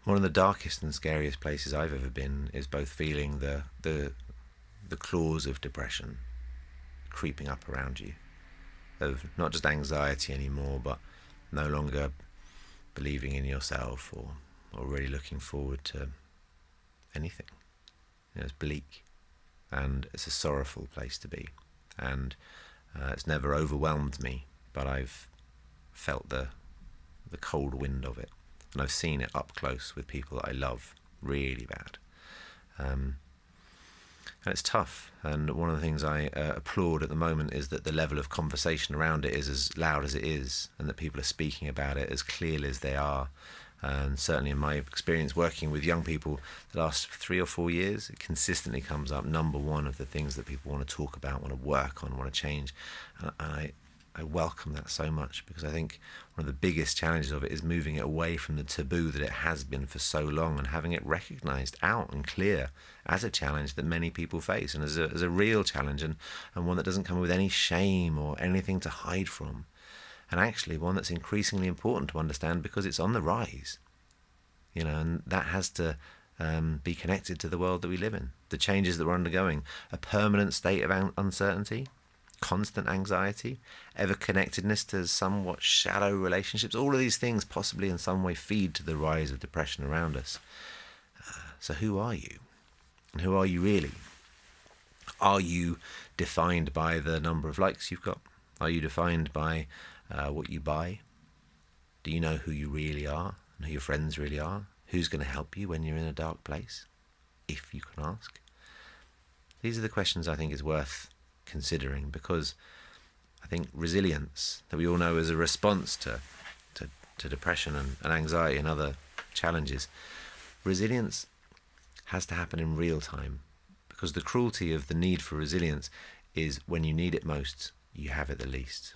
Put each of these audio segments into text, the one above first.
One of the darkest and scariest places I've ever been is both feeling the claws of depression creeping up around you, of not just anxiety anymore, but no longer believing in yourself or really looking forward to anything. It's bleak, and it's a sorrowful place to be, and it's never overwhelmed me, but I've felt the cold wind of it, and I've seen it up close with people that I love really bad. And it's tough, and one of the things I applaud at the moment is that the level of conversation around it is as loud as it is, and that people are speaking about it as clearly as they are. And certainly in my experience working with young people the last 3 or 4 years, it consistently comes up number one of the things that people want to talk about, want to work on, want to change. And I welcome that so much, because I think one of the biggest challenges of it is moving it away from the taboo that it has been for so long, and having it recognised out and clear as a challenge that many people face, and as a real challenge, and one that doesn't come with any shame or anything to hide from. And actually one that's increasingly important to understand, because it's on the rise, and that has to be connected to the world that we live in, the changes that we're undergoing, a permanent state of uncertainty, constant anxiety, ever-connectedness to somewhat shallow relationships. All of these things possibly in some way feed to the rise of depression around us. So who are you? And who are you really? Are you defined by the number of likes you've got? Are you defined by what you buy? Do you know who you really are and who your friends really are? Who's going to help you when you're in a dark place, if you can ask? These are the questions I think is worth considering, because I think resilience, that we all know as a response to depression and anxiety and other challenges, resilience has to happen in real time, because the cruelty of the need for resilience is when you need it most, you have it the least.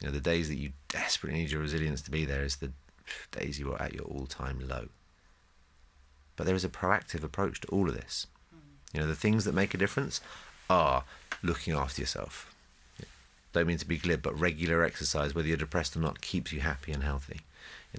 The days that you desperately need your resilience to be there is the days you are at your all-time low. But there is a proactive approach to all of this. The things that make a difference are looking after yourself. Don't mean to be glib, but regular exercise, whether you're depressed or not, keeps you happy and healthy.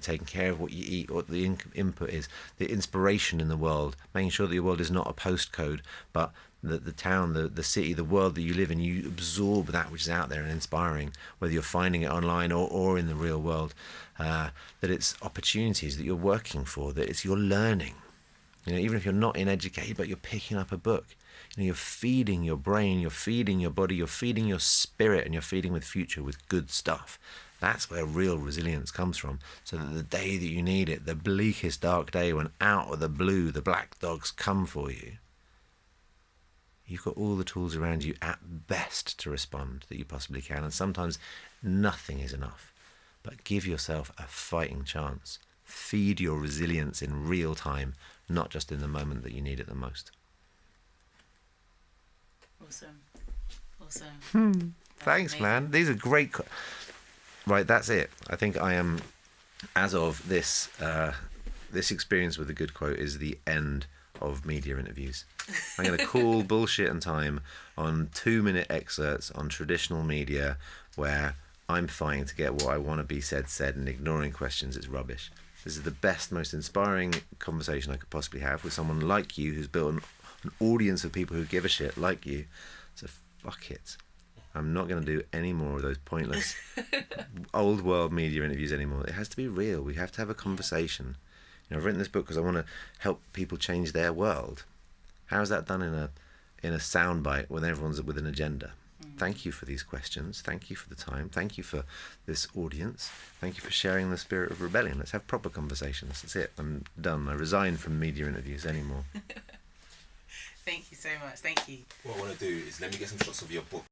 Taking care of what you eat, what the input is, the inspiration in the world, making sure that your world is not a postcode, but the town, the city, the world that you live in, you absorb that which is out there and inspiring, whether you're finding it online or in the real world, that it's opportunities that you're working for, that it's your learning. Even if you're not in education, but you're picking up a book, you're feeding your brain, you're feeding your body, you're feeding your spirit, and you're feeding with future with good stuff. That's where real resilience comes from, so that the day that you need it, the bleakest dark day when out of the blue the black dogs come for you, you've got all the tools around you at best to respond that you possibly can. And sometimes nothing is enough, but give yourself a fighting chance. Feed your resilience in real time, not just in the moment that you need it the most. Awesome. Thanks, man. These are great. Right, that's it. I think I am, as of this experience with a good quote is the end of media interviews. I'm going to call bullshit and time on 2-minute excerpts on traditional media where I'm fighting to get what I want to be said, and ignoring questions. It's rubbish. This is the best, most inspiring conversation I could possibly have with someone like you, who's built an audience of people who give a shit like you. So fuck it. I'm not going to do any more of those pointless old world media interviews anymore. It has to be real. We have to have a conversation. I've written this book because I want to help people change their world. How is that done in a soundbite when everyone's with an agenda? Thank you for these questions. Thank you for the time. Thank you for this audience. Thank you for sharing the spirit of rebellion. Let's have proper conversations. That's it. I'm done. I resign from media interviews anymore. Thank you so much. Thank you. What I want to do is let me get some shots of your book.